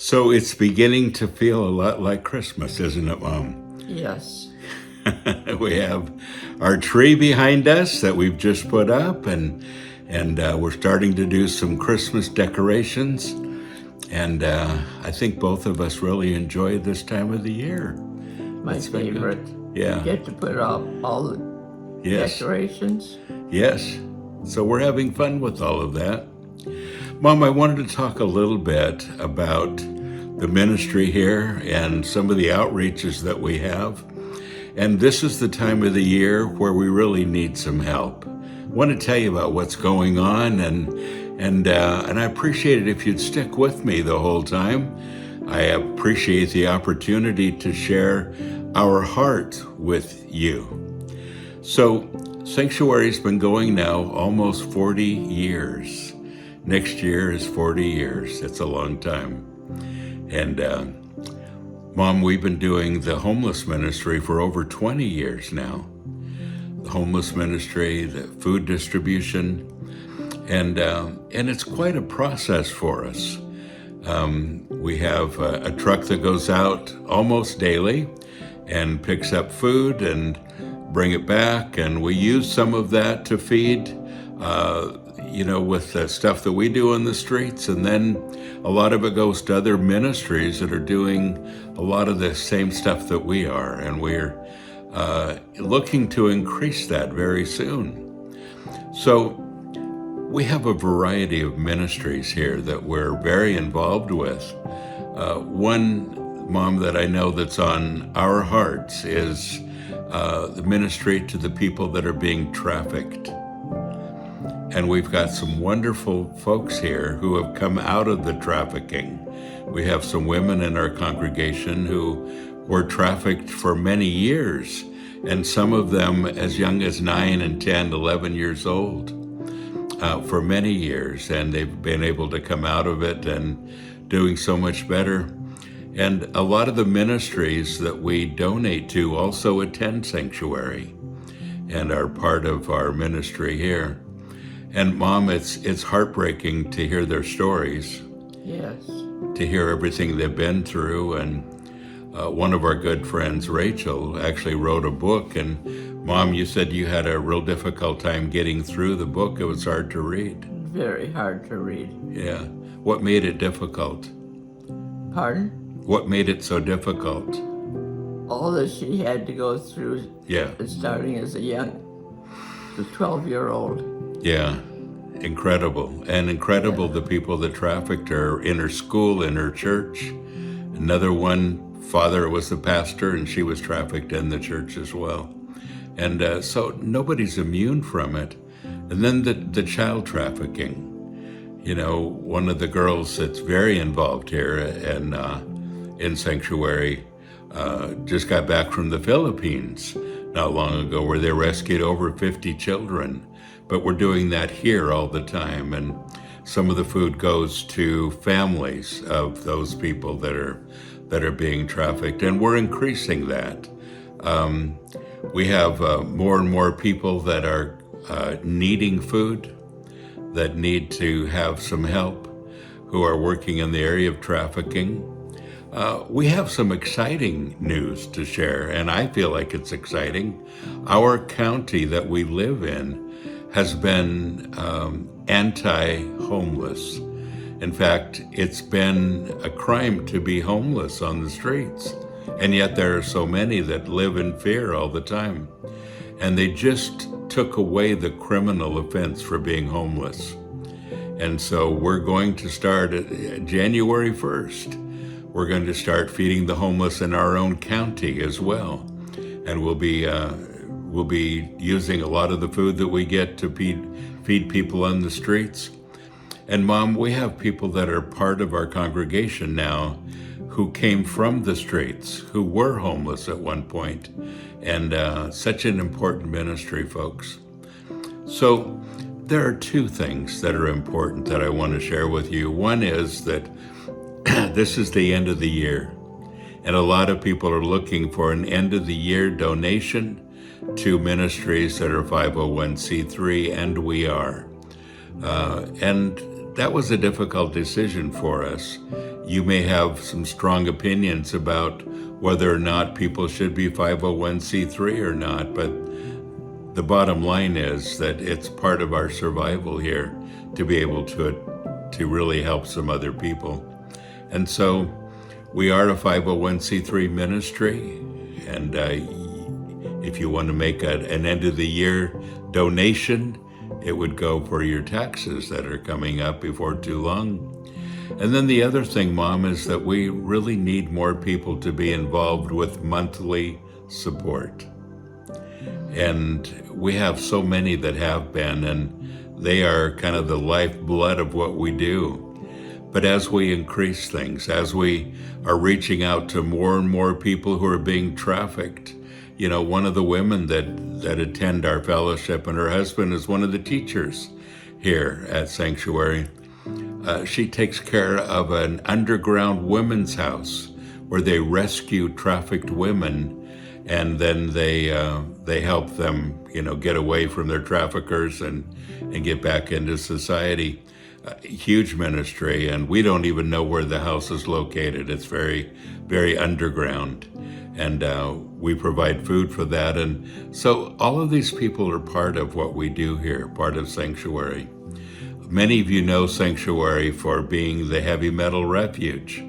So it's beginning to feel a lot like Christmas, isn't it, Mom? Yes. We have our tree behind us that we've just put up, and we're starting to do some Christmas decorations. And I think both of us really enjoy this time of the year. My It's been good. favorite. Yeah. Get to put up all the Yes. decorations. Yes. So we're having fun with all of that. Mom, I wanted to talk a little bit about the ministry here and some of the outreaches that we have. And this is the time of the year where we really need some help. I want to tell you about what's going on, and I appreciate it if you'd stick with me the whole time. I appreciate the opportunity to share our heart with you. So, Sanctuary's been going now almost 40 years. Next year is 40 years. It's a long time. And Mom, we've been doing the homeless ministry for over 20 years now. The homeless ministry, the food distribution, and it's quite a process for us. We have a truck that goes out almost daily and picks up food and bring it back, and we use some of that to feed with the stuff that we do on the streets, and then a lot of it goes to other ministries that are doing a lot of the same stuff that we are, and we're looking to increase that very soon. So we have a variety of ministries here that we're very involved with. One, Mom, that I know that's on our hearts is the ministry to the people that are being trafficked. And we've got some wonderful folks here who have come out of the trafficking. We have some women in our congregation who were trafficked for many years, and some of them as young as 9 and 10, 11 years old, for many years. And they've been able to come out of it and doing so much better. And a lot of the ministries that we donate to also attend Sanctuary and are part of our ministry here. And Mom, it's heartbreaking to hear their stories. Yes. To hear everything they've been through. And one of our good friends, Rachel, actually wrote a book. And Mom, you said you had a real difficult time getting through the book. It was hard to read. Very hard to read. Yeah. What made it difficult? Pardon? What made it so difficult? All that she had to go through. Yeah. Starting as a 12-year-old. Yeah, incredible. And incredible the people that trafficked her in her school, in her church. Another one, father was the pastor, and she was trafficked in the church as well. And so nobody's immune from it. And then the child trafficking. You know, one of the girls that's very involved here in Sanctuary just got back from the Philippines not long ago, where they rescued over 50 children. But we're doing that here all the time, and some of the food goes to families of those people that are being trafficked, and we're increasing that. We have more and more people that are needing food, that need to have some help, who are working in the area of trafficking. We have some exciting news to share, and I feel like it's exciting. Our county that we live in has been anti-homeless. In fact, it's been a crime to be homeless on the streets. And yet there are so many that live in fear all the time. And they just took away the criminal offense for being homeless. And so we're going to start January 1st. We're going to start feeding the homeless in our own county as well. And we'll be using a lot of the food that we get to feed people on the streets. And Mom, we have people that are part of our congregation now who came from the streets, who were homeless at one point, and such an important ministry, folks. So there are two things that are important that I want to share with you. One is that this is the end of the year, and a lot of people are looking for an end of the year donation to ministries that are 501c3, and we are. And that was a difficult decision for us. you may have some strong opinions about whether or not people should be 501c3 or not, but the bottom line is that it's part of our survival here to be able to really help some other people. And so we are a 501c3 ministry, and if you want to make an end of the year donation, it would go for your taxes that are coming up before too long. And then the other thing, Mom, is that we really need more people to be involved with monthly support. And we have so many that have been, and they are kind of the lifeblood of what we do. But as we increase things, as we are reaching out to more and more people who are being trafficked, one of the women that attend our fellowship, and her husband is one of the teachers here at Sanctuary. She takes care of an underground women's house where they rescue trafficked women, and then they help them, get away from their traffickers and get back into society. Huge ministry, and we don't even know where the house is located. It's very, very underground, and we provide food for that. And so all of these people are part of what we do here, part of Sanctuary. Many of you know Sanctuary for being the heavy metal refuge,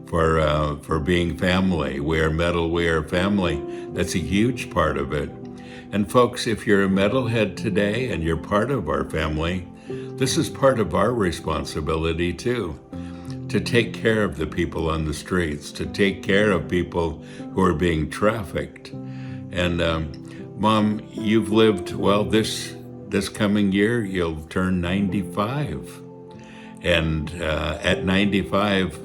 for being family. We are metal, we are family. That's a huge part of it. And folks, if you're a metalhead today and you're part of our family, this is part of our responsibility too, to take care of the people on the streets, to take care of people who are being trafficked. And Mom, you've lived, this coming year, you'll turn 95. And at 95,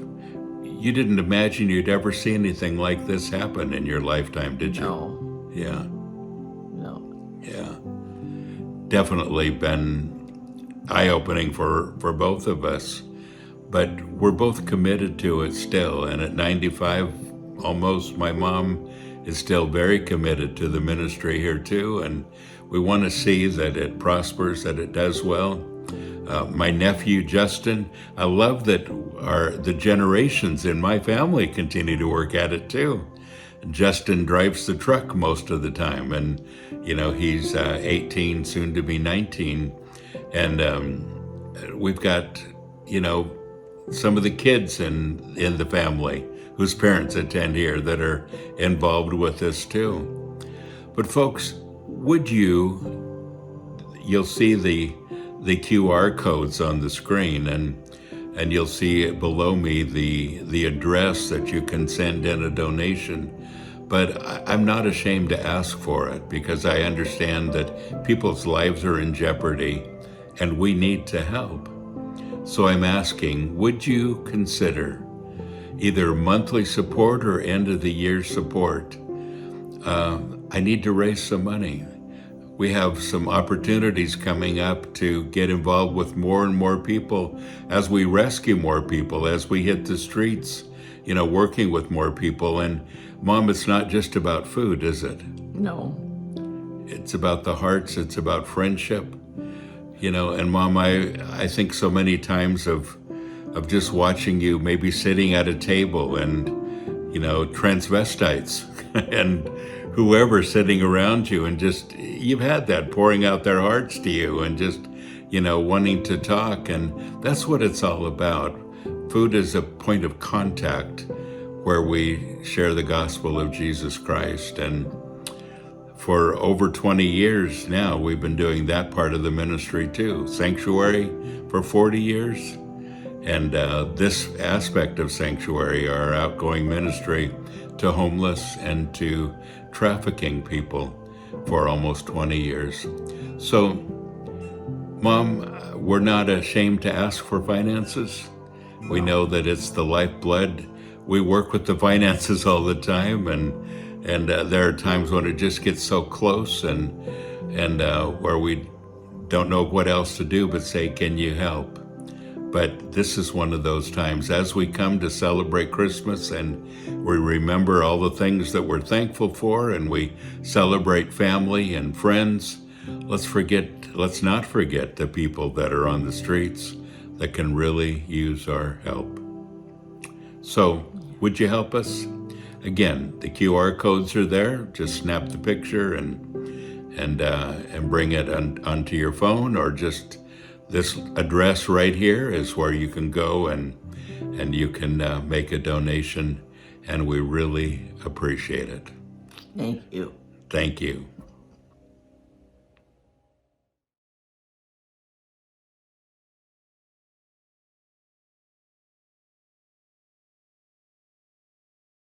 you didn't imagine you'd ever see anything like this happen in your lifetime, did you? No. Yeah. No. Yeah. Definitely been eye-opening for both of us. But we're both committed to it still. And at 95, almost, my mom is still very committed to the ministry here too. And we want to see that it prospers, that it does well. My nephew, Justin, I love that the generations in my family continue to work at it too. Justin drives the truck most of the time, and he's 18, soon to be 19, and we've got some of the kids in the family whose parents attend here that are involved with this too. But folks, you'll see the QR codes on the screen, and you'll see below me the address that you can send in a donation. But I'm not ashamed to ask for it, because I understand that people's lives are in jeopardy and we need to help. So I'm asking, would you consider either monthly support or end of the year support? I need to raise some money. We have some opportunities coming up to get involved with more and more people as we rescue more people, as we hit the streets, working with more people. And Mom, it's not just about food, is it? No. It's about the hearts, it's about friendship. And Mom, I think so many times of just watching you maybe sitting at a table and, transvestites and whoever sitting around you, and just, you've had that pouring out their hearts to you and just, wanting to talk. And that's what it's all about. Food is a point of contact where we share the gospel of Jesus Christ. And for over 20 years now, we've been doing that part of the ministry too. Sanctuary for 40 years. And this aspect of Sanctuary, our outgoing ministry to homeless and to trafficking people, for almost 20 years. So, Mom, we're not ashamed to ask for finances. We know that it's the lifeblood. We work with the finances all the time, and there are times when it just gets so close and where we don't know what else to do but say, can you help? But this is one of those times, as we come to celebrate Christmas and we remember all the things that we're thankful for, and we celebrate family and friends, let's not forget the people that are on the streets that can really use our help. So, would you help us? Again, the QR codes are there. Just snap the picture and bring it onto your phone, or just this address right here is where you can go and you can make a donation, and we really appreciate it. Thank you. Thank you.